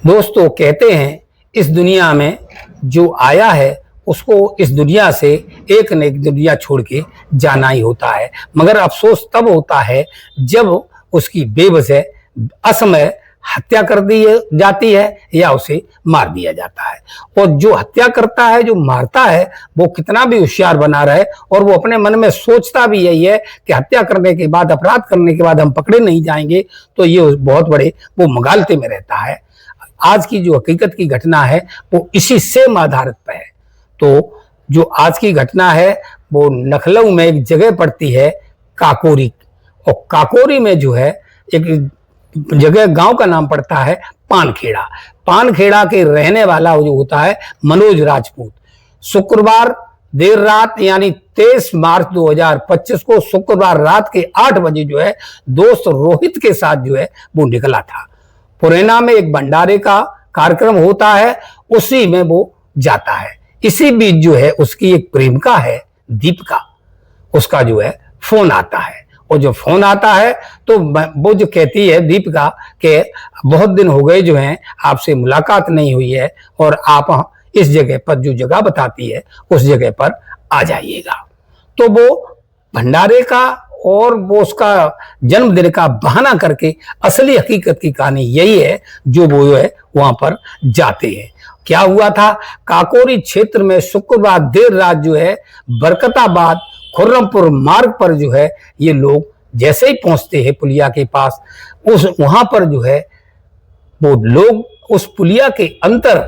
दोस्तों कहते हैं इस दुनिया में जो आया है उसको इस दुनिया से एक न एक दुनिया छोड़ के जाना ही होता है। मगर अफसोस तब होता है जब उसकी बेवजह असमय हत्या कर दी जाती है या उसे मार दिया जाता है। और जो हत्या करता है, जो मारता है, वो कितना भी होशियार बना रहे और वो अपने मन में सोचता भी यही है कि हत्या करने के बाद, अपराध करने के बाद हम पकड़े नहीं जाएंगे, तो ये बहुत बड़े वो मगालते में रहता है। आज की जो हकीकत की घटना है वो इसी सेम आधारित पर है। तो जो आज की घटना है वो लखनऊ में एक जगह पड़ती है काकोरी, और काकोरी में जो है एक जगह, गांव का नाम पड़ता है पानखेड़ा। पानखेड़ा के रहने वाला जो होता है मनोज राजपूत। शुक्रवार देर रात यानी 23 मार्च 2025 को शुक्रवार रात के 8 बजे जो है दोस्त रोहित के साथ जो है वो निकला था। पुरैना में एक भंडारे का कार्यक्रम होता है, उसी में वो जाता है। इसी बीच जो है उसकी एक प्रेमिका है दीपिका, उसका जो है फोन आता है। और जो फोन आता है तो वो जो कहती है दीपिका के बहुत दिन हो गए जो हैं आपसे मुलाकात नहीं हुई है और आप इस जगह पर, जो जगह बताती है उस जगह पर आ जाइएगा। तो वो भंडारे का और वो उसका जन्मदिन का बहाना करके असली हकीकत की कहानी यही है जो वो है वहां पर जाते हैं। क्या हुआ था, काकोरी क्षेत्र में शुक्रवार देर रात जो है बरकताबाद खुर्रमपुर मार्ग पर जो है ये लोग जैसे ही पहुंचते हैं पुलिया के पास, उस वहां पर जो है वो लोग उस पुलिया के अंदर,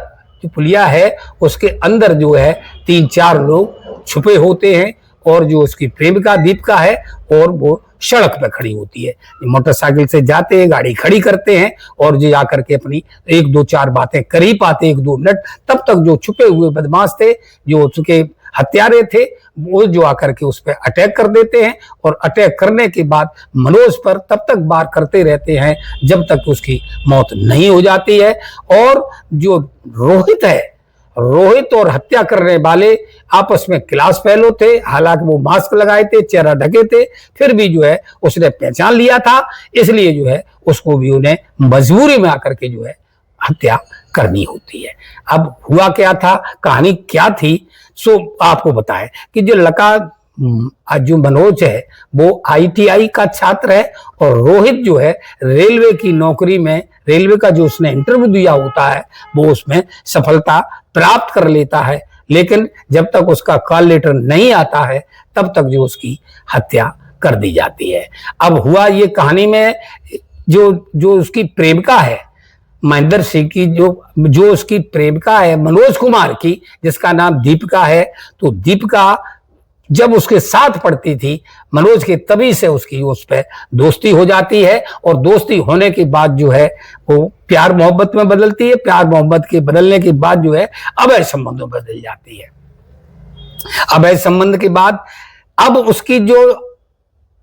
जो पुलिया है उसके अंदर जो है 3-4 लोग छुपे होते हैं और जो उसकी प्रेमिका दीपिका है और वो सड़क पर खड़ी होती है। मोटरसाइकिल से जाते हैं, गाड़ी खड़ी करते हैं और जो जाकर के अपनी 1-2-4 बातें कर ही पाते 1-2 मिनट। तब तक जो छुपे हुए बदमाश थे, जो उसके हत्यारे थे, वो जो आकर के उस पर अटैक कर देते हैं और अटैक करने के बाद मनोज पर तब तक वार करते रहते हैं जब तक उसकी मौत नहीं हो जाती है। और जो रोहित है, रोहित और हत्या करने वाले आपस में क्लास फेलो थे। हालांकि वो मास्क लगाए थे, चेहरा ढके थे, फिर भी जो है उसने पहचान लिया था, इसलिए जो है उसको भी उन्हें मजबूरी में आकर के जो है हत्या करनी होती है। अब हुआ क्या था, कहानी क्या थी, सो आपको बताएं कि जो मनोज है वो ITI का छात्र है और रोहित जो है रेलवे की नौकरी में, रेलवे का जो उसने इंटरव्यू दिया होता है वो उसमें सफलता प्राप्त कर लेता है। लेकिन जब तक उसका कॉल लेटर नहीं आता है तब तक जो उसकी हत्या कर दी जाती है। अब हुआ ये कहानी में जो उसकी प्रेमिका है महेंद्र सिंह की, जो उसकी प्रेमिका है मनोज कुमार की, जिसका नाम दीपिका है, तो दीपिका जब उसके साथ पढ़ती थी मनोज के, तभी से उसकी उस पर दोस्ती हो जाती है और दोस्ती होने के बाद जो है वो प्यार मोहब्बत में बदलती है। प्यार मोहब्बत के बदलने के बाद जो है अवैध संबंधों में बदल जाती है। अवैध संबंध के बाद अब उसकी जो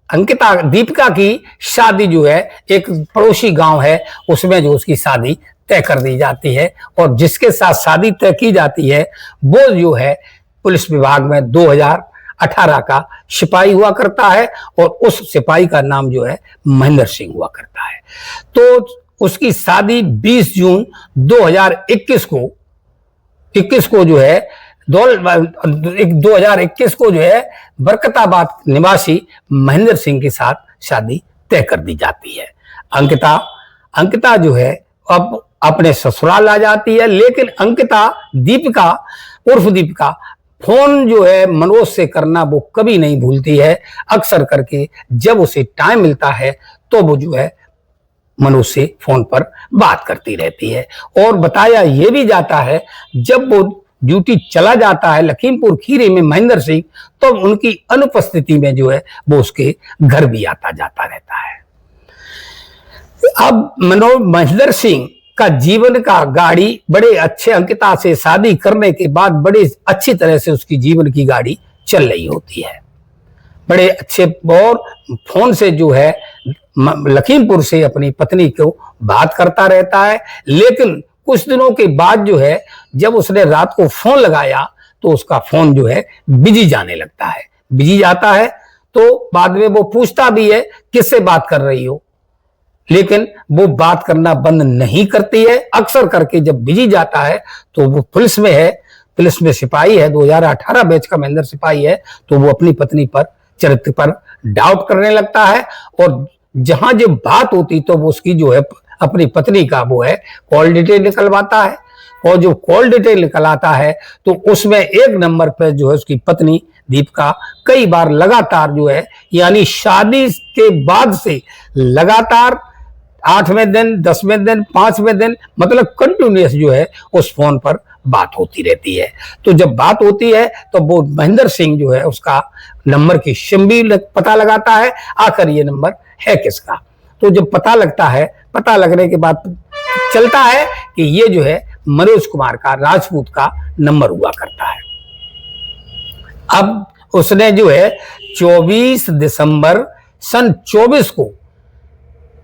अंकिता, दीपिका की शादी जो है एक पड़ोसी गांव है उसमें जो उसकी शादी तय कर दी जाती है। और जिसके साथ शादी तय की जाती है वो जो है पुलिस विभाग में 2018 का सिपाही हुआ करता है और उस सिपाही का नाम जो है महेंद्र सिंह हुआ करता है। तो उसकी शादी 20 जून 2021 को जो है 2021 को जो है बरकताबाद निवासी महेंद्र सिंह के साथ शादी तय कर दी जाती है। अंकिता जो है अब अपने ससुराल आ जाती है, लेकिन अंकिता दीपिका उर्फ दीपिका फोन जो है मनोज से करना वो कभी नहीं भूलती है। अक्सर करके जब उसे टाइम मिलता है तो वो जो है मनोज से फोन पर बात करती रहती है। और बताया ये भी जाता है जब वो ड्यूटी चला जाता है लखीमपुर खीरी में महेंद्र सिंह, तो उनकी अनुपस्थिति में जो है वो उसके घर भी आता जाता रहता है। अब महेंद्र सिंह का जीवन का गाड़ी बड़े अच्छे, अंकिता से शादी करने के बाद बड़े अच्छी तरह से उसकी जीवन की गाड़ी चल रही होती है, बड़े अच्छे। और फोन से जो है लखीमपुर से अपनी पत्नी को बात करता रहता है। लेकिन कुछ दिनों के बाद जो है जब उसने रात को फोन लगाया तो उसका फोन जो है बिजी जाने लगता है। बिजी जाता है तो बाद में वो पूछता भी है किससे बात कर रही हो, लेकिन वो बात करना बंद नहीं करती है। अक्सर करके जब बिजी जाता है तो वो पुलिस में है, पुलिस में सिपाही है, 2018 बैच का महेंद्र सिपाही है, तो वो अपनी पत्नी पर चरित्र पर डाउट करने लगता है। और जहां जब बात होती तो वो उसकी जो है अपनी पत्नी का वो है कॉल डिटेल निकलवाता है, और जो कॉल डिटेल निकल आता है तो उसमें एक नंबर पर जो है उसकी पत्नी दीपिका कई बार लगातार जो है, यानी शादी के बाद से लगातार 8वें दिन, 10वें दिन, 5वें दिन, मतलब कंटिन्यूअस जो है उस फोन पर बात होती रहती है। तो जब बात होती है तो वो महेंद्र सिंह जो है उसका नंबर की सिम भी पता लगाता है, आखिर ये नंबर है किसका। तो जब पता लगता है, पता लगने के बाद चलता है कि ये जो है मनोज कुमार का, राजपूत का नंबर हुआ करता है। अब उसने जो है 24 दिसंबर सन 24 को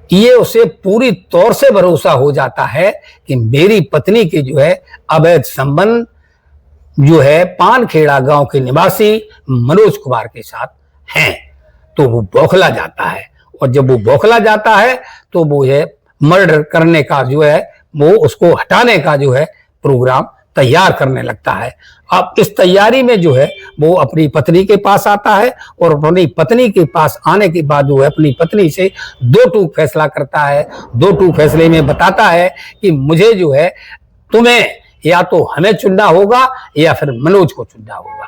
ये उसे पूरी तौर से भरोसा हो जाता है कि मेरी पत्नी के जो है अवैध संबंध जो है पानखेड़ा गांव के निवासी मनोज कुमार के साथ हैं। तो वो बौखला जाता है, और जब वो बौखला जाता है तो वो है मर्डर करने का जो है वो उसको हटाने का जो है प्रोग्राम तैयार करने लगता है। अब इस तैयारी में जो है वो अपनी पत्नी के पास आता है, और अपनी पत्नी के पास आने के बाद जो है अपनी पत्नी से 2 टूक फैसला करता है। 2 टूक फैसले में बताता है कि मुझे जो है तुम्हें या तो हमें चुनना होगा या फिर मनोज को चुनना होगा।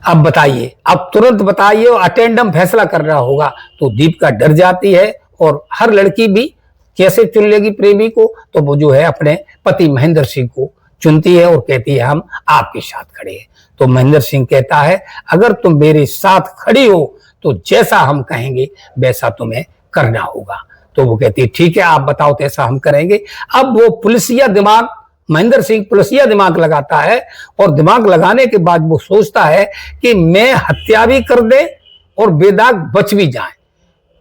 अब बताइए, अब तुरंत बताइए, अटेंडम फैसला करना होगा। तो दीपिका डर जाती है, और हर लड़की भी कैसे चुन लेगी प्रेमी को, तो वो जो है अपने पति महेंद्र सिंह को चुनती है और कहती है हम आपके साथ खड़े हैं। तो महेंद्र सिंह कहता है अगर तुम मेरे साथ खड़ी हो तो जैसा हम कहेंगे वैसा तुम्हें करना होगा। तो वो कहती है ठीक है, आप बताओ कैसा हम करेंगे। अब वो पुलिसिया दिमाग, महेंद्र सिंह पुलिसिया दिमाग लगाता है, और दिमाग लगाने के बाद वो सोचता है कि मैं हत्या भी कर दे और बेदाग बच भी जाए।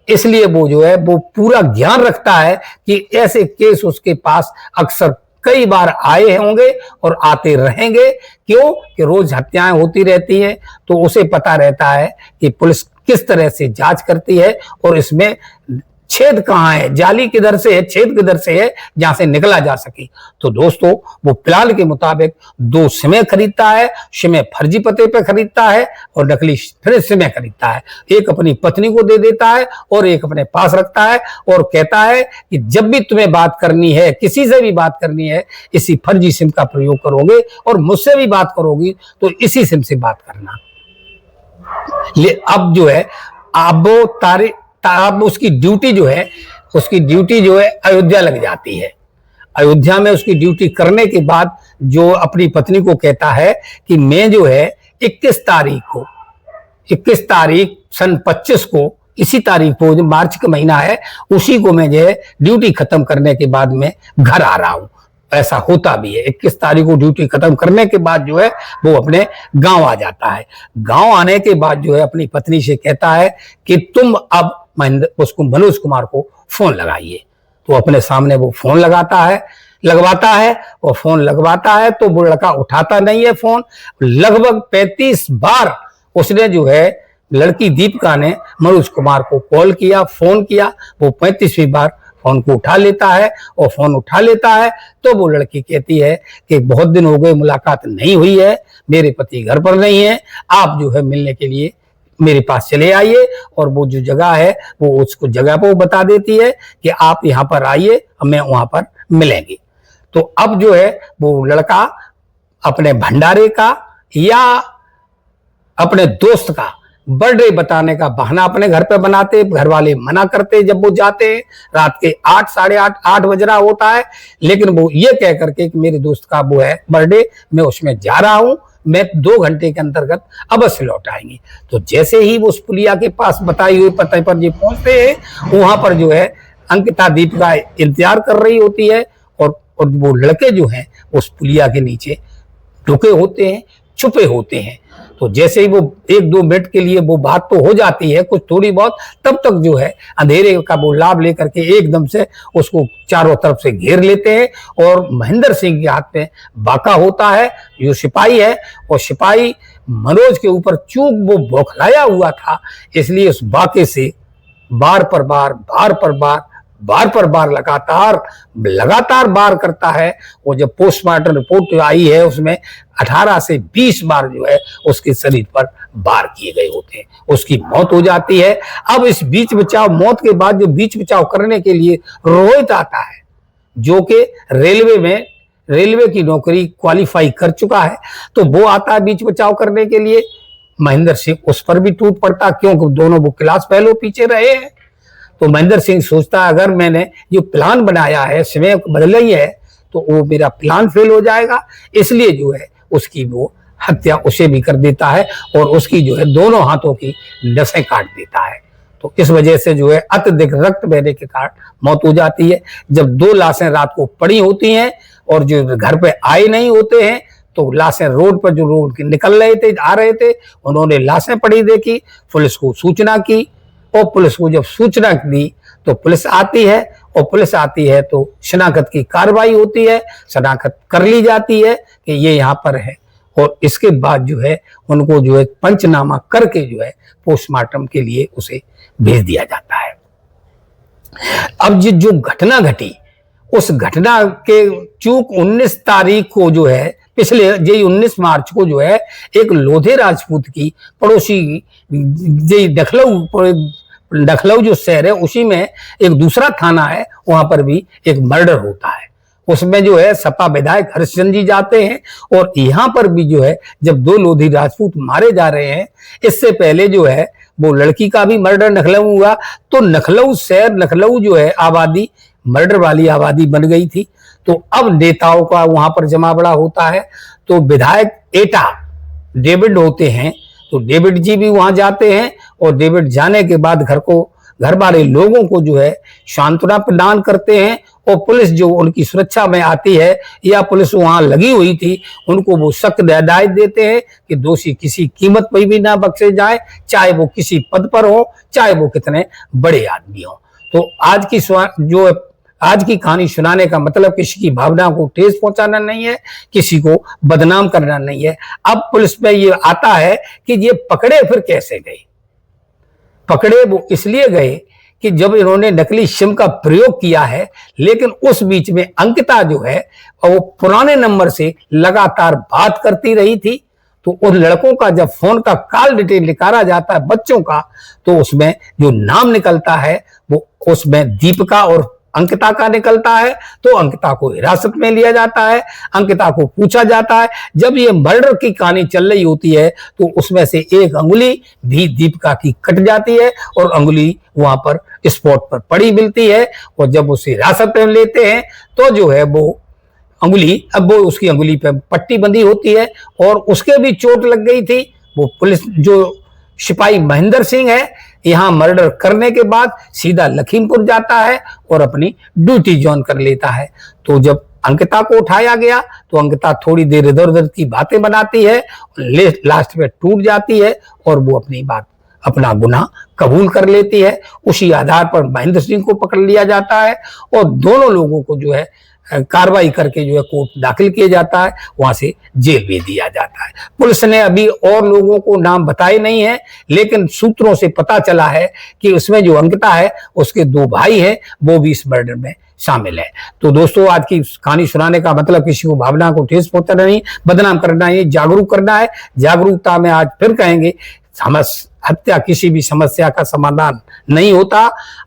इसलिए वो जो है वो पूरा ज्ञान रखता है कि ऐसे केस उसके पास अक्सर कई बार आए होंगे और आते रहेंगे। क्यों कि रोज हत्याएं होती रहती हैं, तो उसे पता रहता है कि पुलिस किस तरह से जांच करती है और इसमें छेद कहाँ है, जाली किधर से है, छेद किधर से है, जहां से निकला जा सके। तो दोस्तों वो प्लान के मुताबिक 2 सिमें खरीदता है, सिमें फर्जी पते पे खरीदता है और नकली फिर सिमें खरीदता है। एक अपनी पत्नी को दे देता है और एक अपने पास रखता है, और कहता है कि जब भी तुम्हें बात करनी है, किसी से भी बात करनी है, इसी फर्जी सिम का प्रयोग करोगे, और मुझसे भी बात करोगी तो इसी सिम से बात करना। अब जो है अब वो अब उसकी ड्यूटी जो है, उसकी ड्यूटी जो है अयोध्या लग जाती है। अयोध्या में उसकी ड्यूटी करने के बाद जो अपनी पत्नी को कहता है कि मैं जो है 21 तारीख सन 25 को, इसी तारीख को जो मार्च का महीना है, उसी को मैं जो है ड्यूटी खत्म करने के बाद में घर आ रहा हूं। ऐसा होता भी है। 21 तारीख को ड्यूटी खत्म करने के बाद जो है वो अपने गांव आ जाता है। गांव आने के बाद जो है अपनी पत्नी से कहता है कि तुम अब उसको मनोज कुमार को फोन लगाइए। तो अपने सामने वो फोन लगवाता है, और फोन लगवाता है तो वो लड़का उठाता नहीं है फोन। लगभग 35 बार उसने जो है लड़की दीपिका ने मनोज कुमार को कॉल किया, फोन किया। वो 35वीं बार फोन को उठा लेता है, और फोन उठा लेता है तो वो लड़की कहती है कि बहुत दिन हो गए मुलाकात नहीं हुई है, मेरे पति घर पर नहीं है, आप जो है मिलने के लिए मेरे पास चले आइए। और वो जो जगह है वो उसको जगह पर बता देती है कि आप यहाँ पर आइए, हमें वहां पर मिलेंगे। तो अब जो है वो लड़का अपने भंडारे का या अपने दोस्त का बर्थडे बताने का बहाना अपने घर पे बनाते, घर वाले मना करते। जब वो जाते हैं रात के 8, साढ़े 8 बज रहा होता है, लेकिन वो ये कह करके कि मेरे दोस्त का वो है बर्थडे, मैं उसमें जा रहा हूं, मैं 2 घंटे के अंतर्गत अवश्य लौट आएंगे। तो जैसे ही वो उस पुलिया के पास बताई हुई पते पर जी पहुंचते हैं, वहां पर जो है अंकिता दीपिका इंतजार कर रही होती है, और वो लड़के जो हैं उस पुलिया के नीचे लुके होते हैं, छुपे होते हैं। तो जैसे ही वो 1-2 मिनट के लिए वो बात तो हो जाती है कुछ थोड़ी बहुत, तब तक जो है अंधेरे का वो लाभ लेकर के एकदम से उसको चारों तरफ से घेर लेते हैं। और महेंद्र सिंह के हाथ में बाका होता है, जो सिपाही है, और सिपाही मनोज के ऊपर चूक वो बौखलाया हुआ था, इसलिए उस बाके से बार पर बार लगातार बार करता है। वो जब पोस्टमार्टम रिपोर्ट आई है उसमें 18 से 20 बार जो है उसके शरीर पर बार किए गए होते हैं, उसकी मौत हो जाती है। अब इस बीच बचाव, मौत के बाद जो बीच बचाव करने के लिए रोहित आता है, जो कि रेलवे की नौकरी क्वालिफाई कर चुका है, तो वो आता है बीच बचाव करने के लिए। महेंद्र सिंह उस पर भी टूट पड़ता, क्योंकि दोनों वो क्लास फेलो पीछे रहे हैं। तो महेंद्र सिंह सोचता है अगर मैंने जो प्लान बनाया है, समय बदल ही है, तो वो मेरा प्लान फेल हो जाएगा, इसलिए जो है उसकी वो हत्या उसे भी कर देता है और उसकी जो है दोनों हाथों की नसें काट देता है। तो इस वजह से जो है अत्यधिक रक्त बहने के कारण मौत हो जाती है। जब 2 लाशें रात को पड़ी होती हैं और जो घर पे आए नहीं होते हैं, तो लाशें रोड पर जो रोड निकल रहे थे, आ रहे थे, उन्होंने लाशें पड़ी देखी, पुलिस को सूचना की, और पुलिस को जब सूचना दी तो पुलिस आती है, और पुलिस आती है तो शनाख्त की कार्रवाई होती है, शनाख्त कर ली जाती है कि ये यहाँ पर है, और इसके बाद जो है उनको जो है पंचनामा करके जो है पोस्टमार्टम के लिए उसे भेज दिया जाता है। अब जो घटना घटी, उस घटना के चूक 19 तारीख को जो है, पिछले 19 मार्च को जो है एक लोधे राजपूत की पड़ोसी दखलऊ जो शहर है उसी में एक दूसरा थाना है, वहां पर भी एक मर्डर होता है। उसमें जो है सपा विधायक हरिश्चंद्र जी जाते हैं, और यहाँ पर भी जो है जब 2 लोधी राजपूत मारे जा रहे हैं, इससे पहले जो है वो लड़की का भी मर्डर नखलऊ हुआ। तो नखलऊ जो है आबादी मर्डर वाली आबादी बन गई थी। तो अब नेताओं का वहां पर जमावड़ा होता है। तो विधायक एटा डेविड होते हैं, तो डेविड जी भी वहां जाते हैं, और डेविड जाने के बाद घर वाले लोगों को जो है सांत्वना प्रदान करते हैं, और पुलिस जो उनकी सुरक्षा में आती है या पुलिस वहां लगी हुई थी, उनको वो सख्त हिदायत देते हैं कि दोषी किसी कीमत पर भी ना बख्शे जाए, चाहे वो किसी पद पर हो, चाहे वो कितने बड़े आदमी हो। तो आज की कहानी सुनाने का मतलब किसी की भावना को ठेस पहुंचाना नहीं है, किसी को बदनाम करना नहीं है। अब पुलिस में ये आता है कि ये पकड़े फिर कैसे गए। पकड़े वो इसलिए गए कि जब इन्होंने नकली सिम का प्रयोग किया है, लेकिन उस बीच में अंकिता जो है वो पुराने नंबर से लगातार बात करती रही थी। तो उन लड़कों का जब फोन का कॉल डिटेल निकाला जाता है बच्चों का, तो उसमें जो नाम निकलता है वो उसमें दीपिका और अंकिता का निकलता है। तो अंकिता को हिरासत में लिया जाता है, अंकिता को पूछा जाता है। जब ये मर्डर की कहानी चल रही होती है तो उसमें से एक अंगुली भी दीपिका की कट जाती है, और अंगुली वहां पर स्पॉट पर पड़ी मिलती है। और जब उसे हिरासत में लेते हैं तो जो है वो अंगुली, अब वो उसकी अंगुली पे पट्टी बंधी होती है, और उसके भी चोट लग गई थी। वो पुलिस जो सिपाही महेंद्र सिंह है, यहां मर्डर करने के बाद सीधा लखीमपुर जाता है और अपनी ड्यूटी ज्वाइन कर लेता है। तो जब अंकिता को उठाया गया तो अंकिता थोड़ी देर इधर उधर की बातें बनाती है, लास्ट में टूट जाती है और वो अपना गुनाह कबूल कर लेती है। उसी आधार पर महेंद्र सिंह को पकड़ लिया जाता है और दोनों लोगों को जो है कार्रवाई करके जो है कोर्ट दाखिल किया जाता है, वहां से जेल भेज दिया जाता है। पुलिस ने अभी और लोगों को नाम बताए नहीं है, लेकिन सूत्रों से पता चला है कि उसमें जो अंकिता है उसके 2 भाई हैं, वो भी इस मर्डर में शामिल है। तो दोस्तों, आज की कहानी सुनाने का मतलब किसी को भावना को ठेस पहुंचाना नहीं, बदनाम करना है, जागरूक करना है। जागरूकता में आज फिर कहेंगे हत्या किसी भी समस्या का समाधान नहीं होता।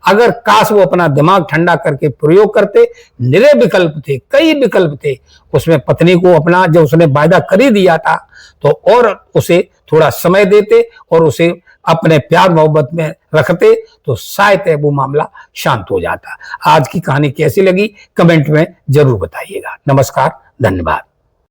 अगर काश वो अपना दिमाग ठंडा करके प्रयोग करते, निरे विकल्प थे, कई विकल्प थे। उसमें पत्नी को अपना जब उसने वायदा कर ही दिया था तो और उसे थोड़ा समय देते और उसे अपने प्यार मोहब्बत में रखते तो शायद वो मामला शांत हो जाता। आज की कहानी कैसी लगी कमेंट में जरूर बताइएगा। नमस्कार, धन्यवाद।